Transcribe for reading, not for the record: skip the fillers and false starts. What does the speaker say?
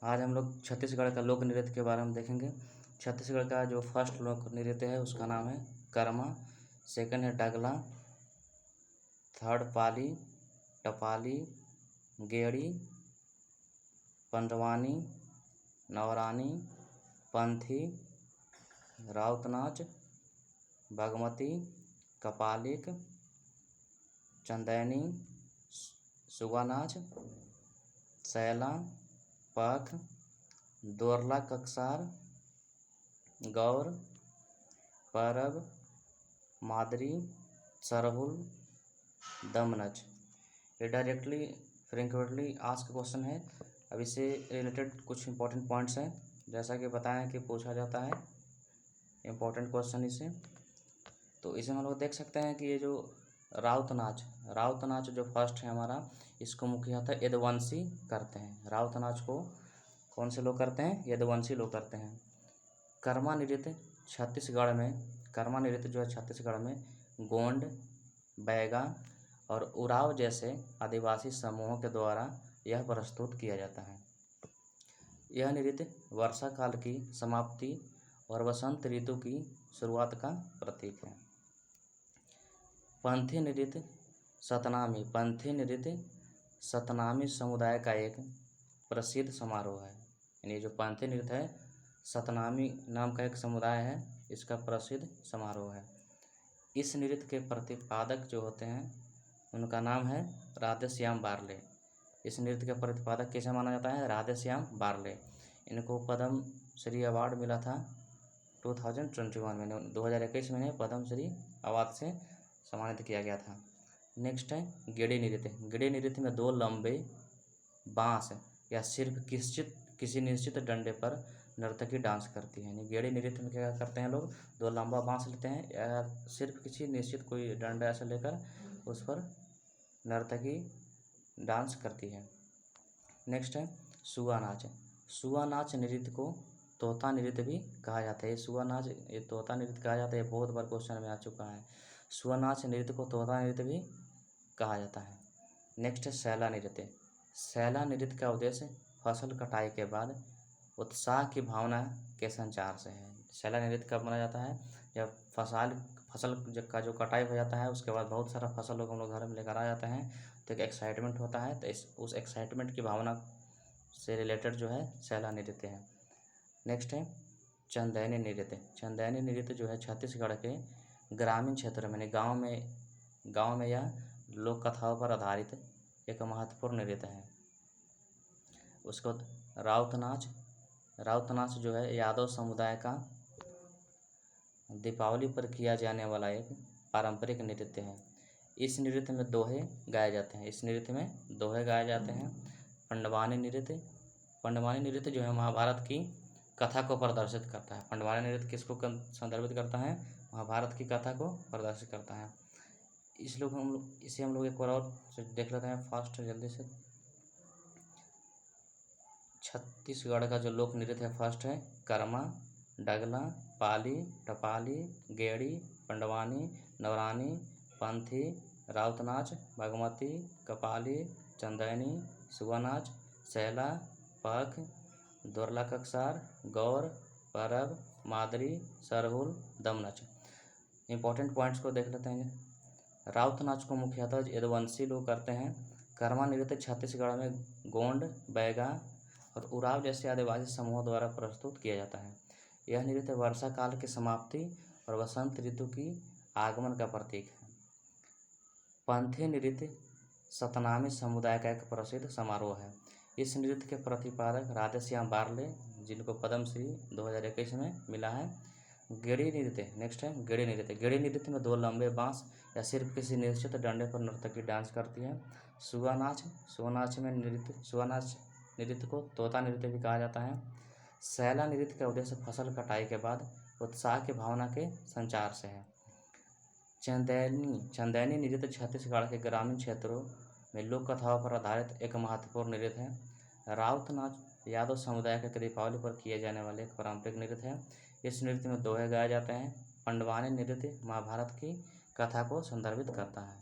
आज हम लोग छत्तीसगढ़ का लोक नृत्य के बारे में देखेंगे। छत्तीसगढ़ का जो फर्स्ट लोक नृत्य है उसका नाम है कर्मा, सेकंड है डगला, थर्ड पाली, टपाली, गेड़ी, पंडवानी, नवरानी, पंथी, राउतनाच, बागमती, कपालिक, चंदैनी, सुगानाच, सैला, पख, दोरला ककसार, गौर, परब, मादरी, सरहुल, दमनच। ये डायरेक्टली फ्रिक्वेंटली आस्क क्वेश्चन है। अब इससे रिलेटेड कुछ इंपॉर्टेंट पॉइंट्स हैं, जैसा कि बताएं कि पूछा जाता है इम्पोर्टेंट क्वेश्चन इससे। तो इसे हम लोग देख सकते हैं कि ये जो राउत नाच जो फर्स्ट है हमारा, इसको मुख्यतः यदुवंशी करते हैं। राउत नाच को कौन से लोग करते हैं? यदुवंशी लोग करते हैं। कर्मा नृत्य छत्तीसगढ़ में, कर्मा नृत्य जो है छत्तीसगढ़ में गोंड, बैगा और उराव जैसे आदिवासी समूहों के द्वारा यह प्रस्तुत किया जाता है। यह नृत्य वर्षा काल की समाप्ति और वसंत ऋतु की शुरुआत का प्रतीक है। पंथी नृत्य सतनामी, पंथी नृत्य सतनामी समुदाय का एक प्रसिद्ध समारोह है। यानी जो पंथी नृत्य है, सतनामी नाम का एक समुदाय है, इसका प्रसिद्ध समारोह है। इस नृत्य के प्रतिपादक जो होते हैं उनका नाम है राधेश्याम बारले। इस नृत्य के प्रतिपादक कैसे माना जाता है? राधेश्याम बारले। इनको पद्म श्री अवार्ड मिला था 2021 में, 2021 में पद्म श्री अवार्ड से सम्मानित किया गया था। नेक्स्ट है गेड़ी नृत्य। गेड़ी नृत्य में दो लंबे बांस या सिर्फ किसी निश्चित डंडे पर नर्तकी डांस करती है। यानी गेड़ी नृत्य में क्या करते हैं लोग? दो लंबा बांस लेते हैं या सिर्फ किसी निश्चित कोई डंडा ऐसा लेकर उस पर नर्तकी डांस करती है। नेक्स्ट है सुआ नाच। सुआ नाच नृत्य को तोता नृत्य भी कहा जाता है। ये सुआ नाच, ये तोता नृत्य कहा जाता है, बहुत बार क्वेश्चन में आ चुका है। सुआ नाच नृत्य को तोता नृत्य भी कहा जाता है। नेक्स्ट है सैला नृत्य। सैला नृत्य का उद्देश्य फसल कटाई के बाद उत्साह की भावना के संचार से है। सैला नृत्य कब मनाया जाता है? जब फसल का जो कटाई हो जाता है, उसके बाद बहुत सारा फसल लोग हम लोग घर में लेकर आ जाते हैं, तो एक एक्साइटमेंट होता है, तो उस एक्साइटमेंट की भावना से रिलेटेड जो है सैला नृत्य है। नेक्स्ट है चंदैनी नृत्य। चंदैनी नृत्य जो है छत्तीसगढ़ के ग्रामीण क्षेत्र में, गाँव में यह लोक कथाओं पर आधारित एक महत्वपूर्ण नृत्य है। उसको राउत नाच जो है यादव समुदाय का दीपावली पर किया जाने वाला एक पारंपरिक नृत्य है। इस नृत्य में दोहे गाए जाते हैं। पंडवानी नृत्य जो है महाभारत की कथा को प्रदर्शित करता है। पंडवानी नृत्य किसको संदर्भित करता है? महाभारत की कथा को प्रदर्शित करता है। इसे हम लोग एक बार और देख लेते हैं फास्ट जल्दी से। छत्तीसगढ़ का जो लोक नृत्य है फर्स्ट है कर्मा, डगला, पाली, टपाली, गेड़ी, पंडवानी, नवरानी, पंथी, राउतनाच, बागमती, कपाली, चंदैनी, सुगानाच, सैला, पख, दोरला ककसार, गौर, परब, मादरी, सरहुल, दमनच। इंपॉर्टेंट पॉइंट्स को देख लेते हैं। राउत नाच को मुख्यतः यदुवंशी लोग करते हैं। कर्मा नृत्य छत्तीसगढ़ में गोंड, बैगा और उराव जैसे आदिवासी समूहों द्वारा प्रस्तुत किया जाता है। यह नृत्य वर्षा काल की समाप्ति और वसंत ऋतु की आगमन का प्रतीक है। पंथी नृत्य सतनामी समुदाय का एक प्रसिद्ध समारोह है। इस नृत्य के प्रतिपादक राधेश्याम बारले, जिनको पद्म श्री 2021 में मिला है। गेड़ी नृत्य, नेक्स्ट है गेड़ी नृत्य। गेड़ी नृत्य में दो लंबे बांस या सिर्फ किसी निश्चित डंडे पर नर्तकी डांस करती है। सुआ नाच नृत्य को तोता नृत्य भी कहा जाता है। सैला नृत्य का उद्देश्य फसल कटाई के बाद उत्साह की भावना के संचार से है। चंदैनी नृत्य छत्तीसगढ़ के ग्रामीण क्षेत्रों में लोक कथाओं पर आधारित एक महत्वपूर्ण नृत्य है। राउत नाच यादव समुदाय के दीपावली पर किए जाने वाले एक पारंपरिक नृत्य है। इस नृत्य में दोहे गाए जाते हैं। पंडवानी नृत्य महाभारत की कथा को संदर्भित करता है।